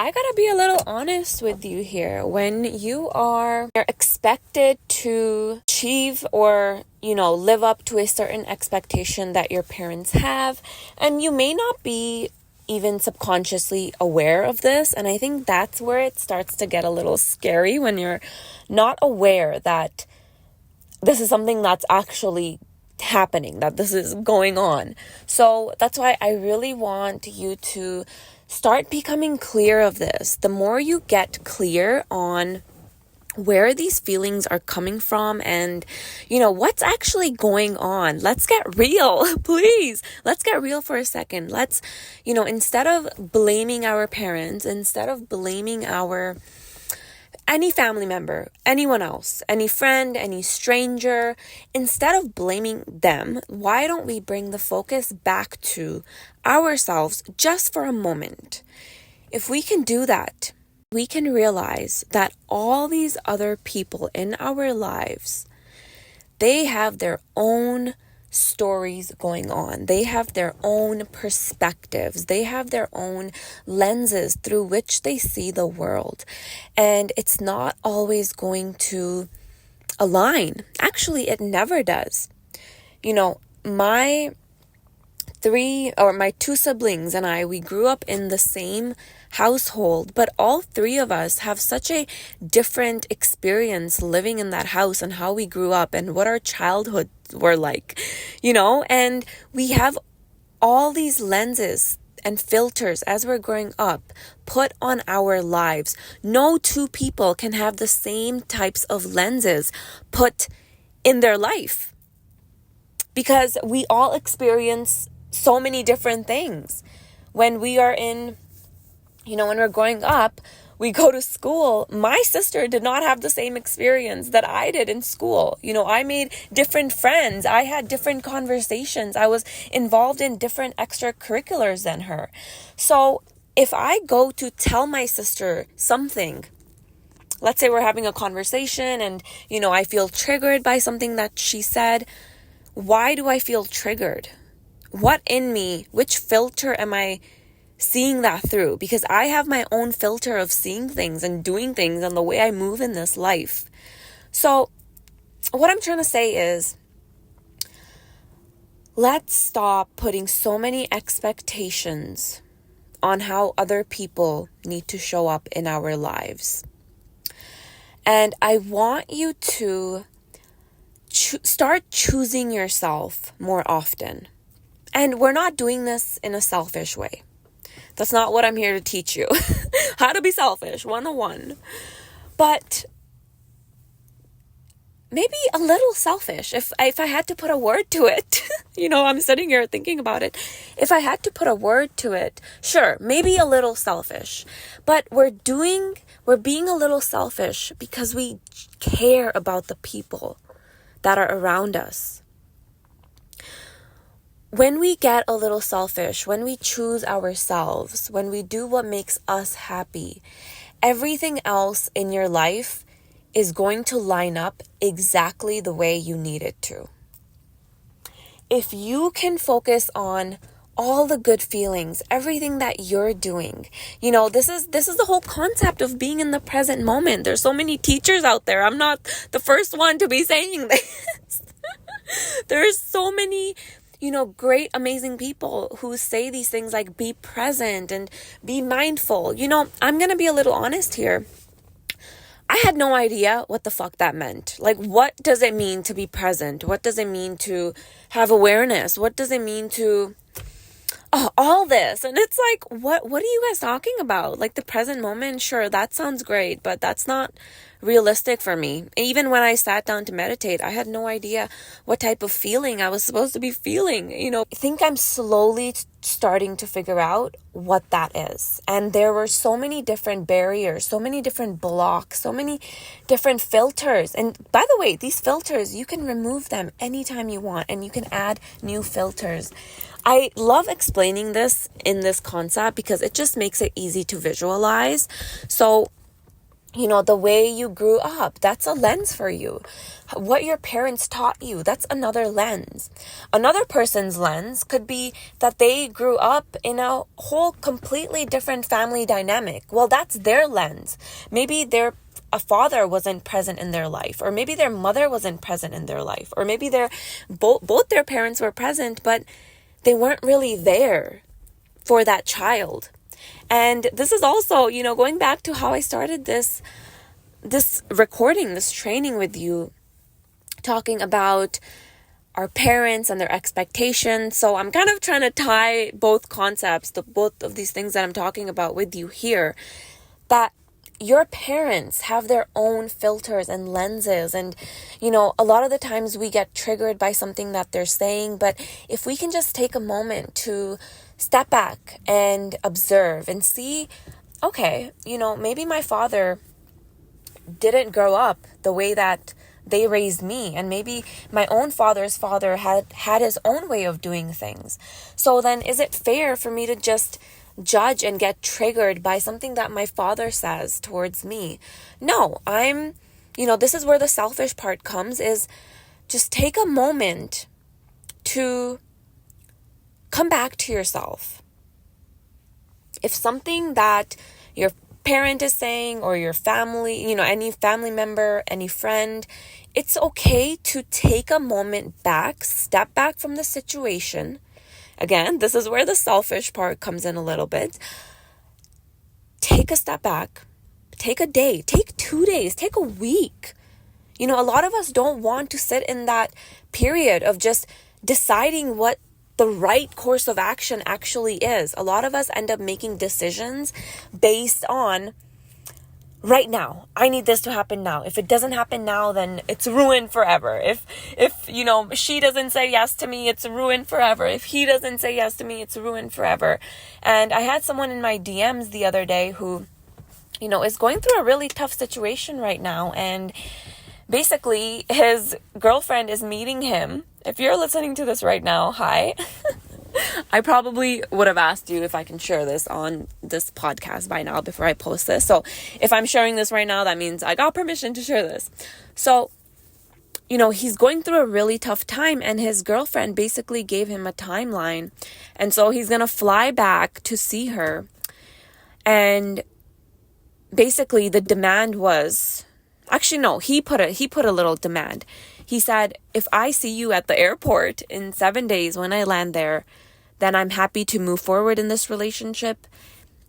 I gotta be a little honest with you here. When you're expected to achieve or, live up to a certain expectation that your parents have, and you may not be even subconsciously aware of this. And I think that's where it starts to get a little scary, when you're not aware that this is something that's actually happening, that this is going on. So that's why I really want you to start becoming clear of this. The more you get clear on where these feelings are coming from and, what's actually going on. Let's get real, please. Let's get real for a second. Let's, instead of blaming our parents, instead of blaming any family member, anyone else, any friend, any stranger, instead of blaming them, why don't we bring the focus back to ourselves just for a moment? If we can do that, we can realize that all these other people in our lives, they have their own stories going on. They have their own perspectives. They have their own lenses through which they see the world. And it's not always going to align. Actually, it never does. My two siblings and I, we grew up in the same household, but all three of us have such a different experience living in that house and how we grew up and what our childhood were like, and we have all these lenses and filters as we're growing up put on our lives. No two people can have the same types of lenses put in their life because we all experience so many different things. When we are when we're growing up, we go to school. My sister did not have the same experience that I did in school. I made different friends. I had different conversations. I was involved in different extracurriculars than her. So if I go to tell my sister something, let's say we're having a conversation and, I feel triggered by something that she said. Why do I feel triggered? What in me, which filter am I seeing that through? Because I have my own filter of seeing things and doing things and the way I move in this life. So what I'm trying to say is, let's stop putting so many expectations on how other people need to show up in our lives. And I want you to start choosing yourself more often. And we're not doing this in a selfish way. That's not what I'm here to teach you. How to be selfish, 101. But maybe a little selfish. If I had to put a word to it, I'm sitting here thinking about it. If I had to put a word to it, sure, maybe a little selfish. But we're being a little selfish because we care about the people that are around us. When we get a little selfish, when we choose ourselves, when we do what makes us happy, everything else in your life is going to line up exactly the way you need it to. If you can focus on all the good feelings, everything that you're doing, this is the whole concept of being in the present moment. There's so many teachers out there. I'm not the first one to be saying this. There's so many great, amazing people who say these things like be present and be mindful. I'm going to be a little honest here. I had no idea what the fuck that meant. Like, what does it mean to be present? What does it mean to have awareness? What does it mean to all this? And it's like, what are you guys talking about? Like the present moment? Sure, that sounds great, but that's not realistic for me. Even when I sat down to meditate, I had no idea what type of feeling I was supposed to be feeling. I think I'm slowly starting to figure out what that is. And there were so many different barriers, so many different blocks, so many different filters. And by the way, these filters, you can remove them anytime you want and you can add new filters. I love explaining this in this concept because it just makes it easy to visualize. So The way you grew up, that's a lens for you. What your parents taught you, that's another lens. Another person's lens could be that they grew up in a whole completely different family dynamic. Well, that's their lens. Maybe a father wasn't present in their life, or maybe their mother wasn't present in their life, or maybe both their parents were present, but they weren't really there for that child. And this is also, going back to how I started this recording, this training with you, talking about our parents and their expectations. So I'm kind of trying to tie both concepts, both of these things that I'm talking about with you here, that your parents have their own filters and lenses. And, a lot of the times we get triggered by something that they're saying. But if we can just take a moment to step back and observe and see, okay, maybe my father didn't grow up the way that they raised me, and maybe my own father's father had his own way of doing things. So then is it fair for me to just judge and get triggered by something that my father says towards me? No, this is where the selfish part comes, is just take a moment to come back to yourself. If something that your parent is saying, or your family, any family member, any friend, it's okay to take a moment back, step back from the situation. Again, this is where the selfish part comes in a little bit. Take a step back. Take a day. Take 2 days. Take a week. A lot of us don't want to sit in that period of just deciding what the right course of action actually is. A lot of us end up making decisions based on right now. I need this to happen now. If it doesn't happen now, then it's ruined forever. If she doesn't say yes to me, it's ruined forever. If he doesn't say yes to me, it's ruined forever. And I had someone in my DMs the other day who, is going through a really tough situation right now. And basically, his girlfriend is meeting him. If you're listening to this right now, hi. I probably would have asked you if I can share this on this podcast by now before I post this. So if I'm sharing this right now, that means I got permission to share this. So, he's going through a really tough time, and his girlfriend basically gave him a timeline. And so he's going to fly back to see her. And basically the demand was, actually, no, he put a little demand. He said, if I see you at the airport in 7 days when I land there, then I'm happy to move forward in this relationship.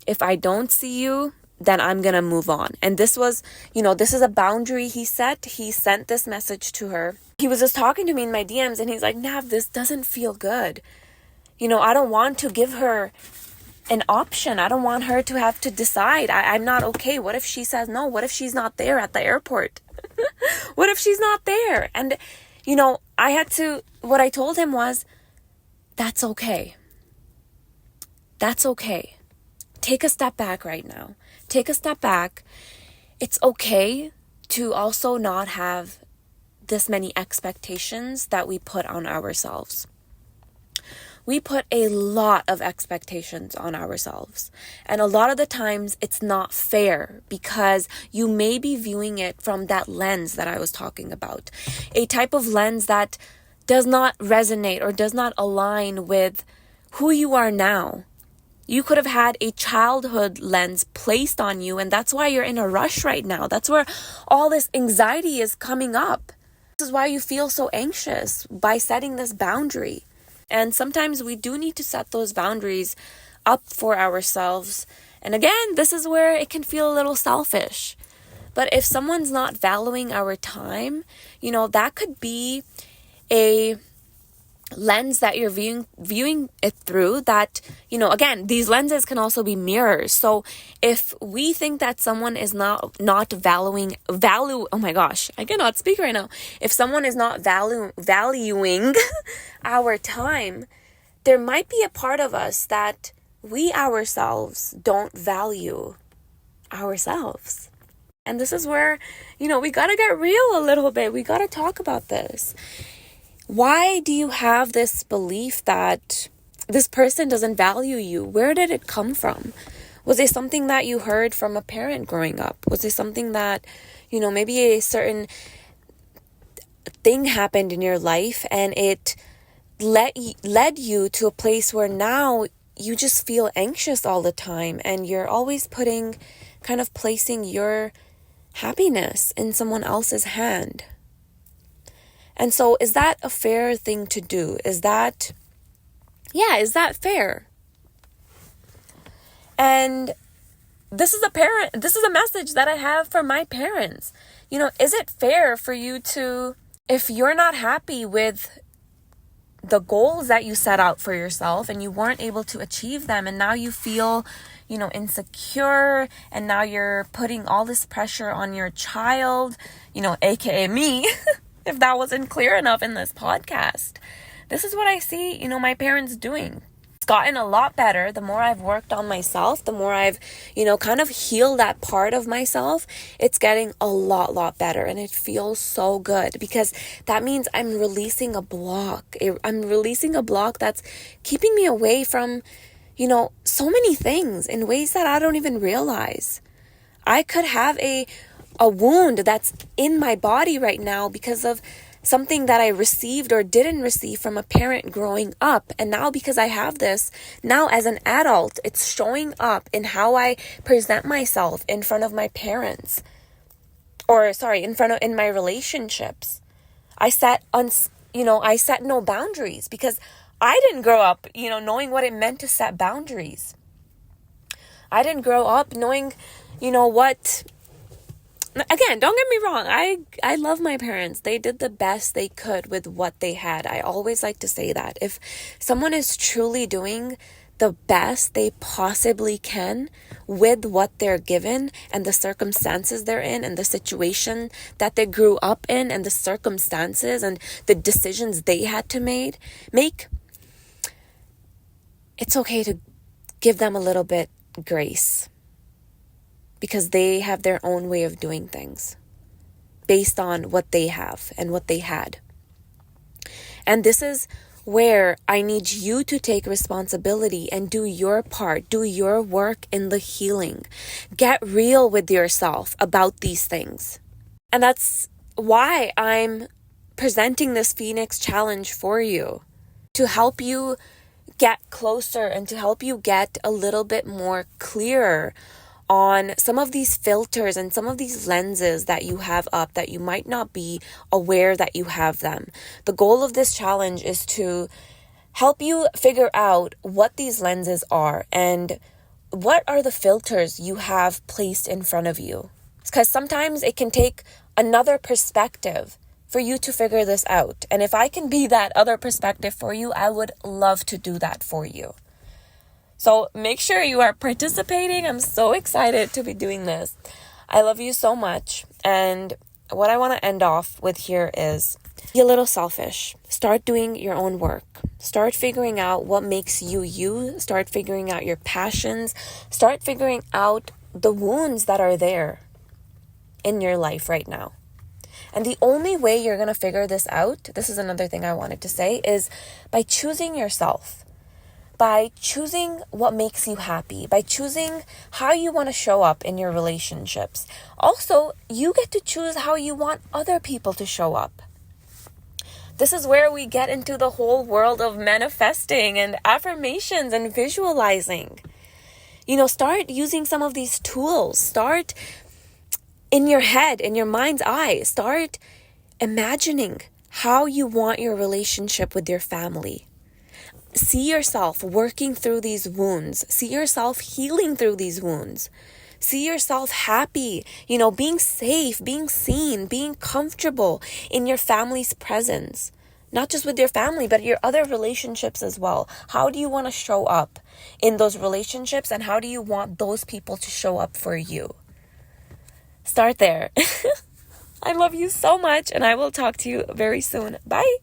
If I don't see you, then I'm going to move on. And this was, this is a boundary he set. He sent this message to her. He was just talking to me in my DMs, and he's like, Nav, this doesn't feel good. I don't want to give her an option. I don't want her to have to decide. I'm not okay. What if she says no? What if she's not there at the airport? What if she's not there? And, what I told him was, that's okay. That's okay. Take a step back right now. Take a step back. It's okay to also not have this many expectations that we put on ourselves. We put a lot of expectations on ourselves. And a lot of the times it's not fair, because you may be viewing it from that lens that I was talking about. A type of lens that does not resonate or does not align with who you are now. You could have had a childhood lens placed on you, and that's why you're in a rush right now. That's where all this anxiety is coming up. This is why you feel so anxious by setting this boundary. And sometimes we do need to set those boundaries up for ourselves. And again, this is where it can feel a little selfish. But if someone's not valuing our time, that could be a lens that you're viewing it through, that, again, these lenses can also be mirrors. So if we think that someone is not valuing, oh my gosh, I cannot speak right now. If someone is not valuing our time, there might be a part of us that we ourselves don't value ourselves. And this is where, we got to get real a little bit. We got to talk about this. Why do you have this belief that this person doesn't value you? Where did it come from? Was it something that you heard from a parent growing up? Was it something that, maybe a certain thing happened in your life and it led you to a place where now you just feel anxious all the time and you're always placing your happiness in someone else's hand? And so is that a fair thing to do? Is that fair? And this is a message that I have for my parents. Is it fair for you to, if you're not happy with the goals that you set out for yourself and you weren't able to achieve them, and now you feel, insecure, and now you're putting all this pressure on your child, aka me, if that wasn't clear enough in this podcast. This is what I see, my parents doing. It's gotten a lot better. The more I've worked on myself, the more I've, kind of healed that part of myself, it's getting a lot better. And it feels so good because that means I'm releasing a block. I'm releasing a block that's keeping me away from, so many things in ways that I don't even realize. I could have a wound that's in my body right now because of something that I received or didn't receive from a parent growing up. And now because I have this, now as an adult, it's showing up in how I present myself in front of my parents. In my relationships. I set no boundaries because I didn't grow up, knowing what it meant to set boundaries. I didn't grow up knowing, what... Again, don't get me wrong. I love my parents. They did the best they could with what they had. I always like to say that. If someone is truly doing the best they possibly can with what they're given and the circumstances they're in and the situation that they grew up in and the circumstances and the decisions they had to make, it's okay to give them a little bit grace. Because they have their own way of doing things based on what they have and what they had. And this is where I need you to take responsibility and do your part, do your work in the healing. Get real with yourself about these things. And that's why I'm presenting this Phoenix Challenge for you, to help you get closer and to help you get a little bit more clearer on some of these filters and some of these lenses that you have up that you might not be aware that you have them. The goal of this challenge is to help you figure out what these lenses are and what are the filters you have placed in front of you. Because sometimes it can take another perspective for you to figure this out. And if I can be that other perspective for you, I would love to do that for you. So make sure you are participating. I'm so excited to be doing this. I love you so much. And what I want to end off with here is be a little selfish. Start doing your own work. Start figuring out what makes you you. Start figuring out your passions. Start figuring out the wounds that are there in your life right now. And the only way you're going to figure this out, this is another thing I wanted to say, is by choosing yourself. By choosing what makes you happy, by choosing how you want to show up in your relationships. Also, you get to choose how you want other people to show up. This is where we get into the whole world of manifesting and affirmations and visualizing. Start using some of these tools. Start in your head, in your mind's eye. Start imagining how you want your relationship with your family. See yourself working through these wounds. See yourself healing through these wounds. See yourself happy, being safe, being seen, being comfortable in your family's presence. Not just with your family, but your other relationships as well. How do you want to show up in those relationships, and how do you want those people to show up for you? Start there. I love you so much, and I will talk to you very soon. Bye.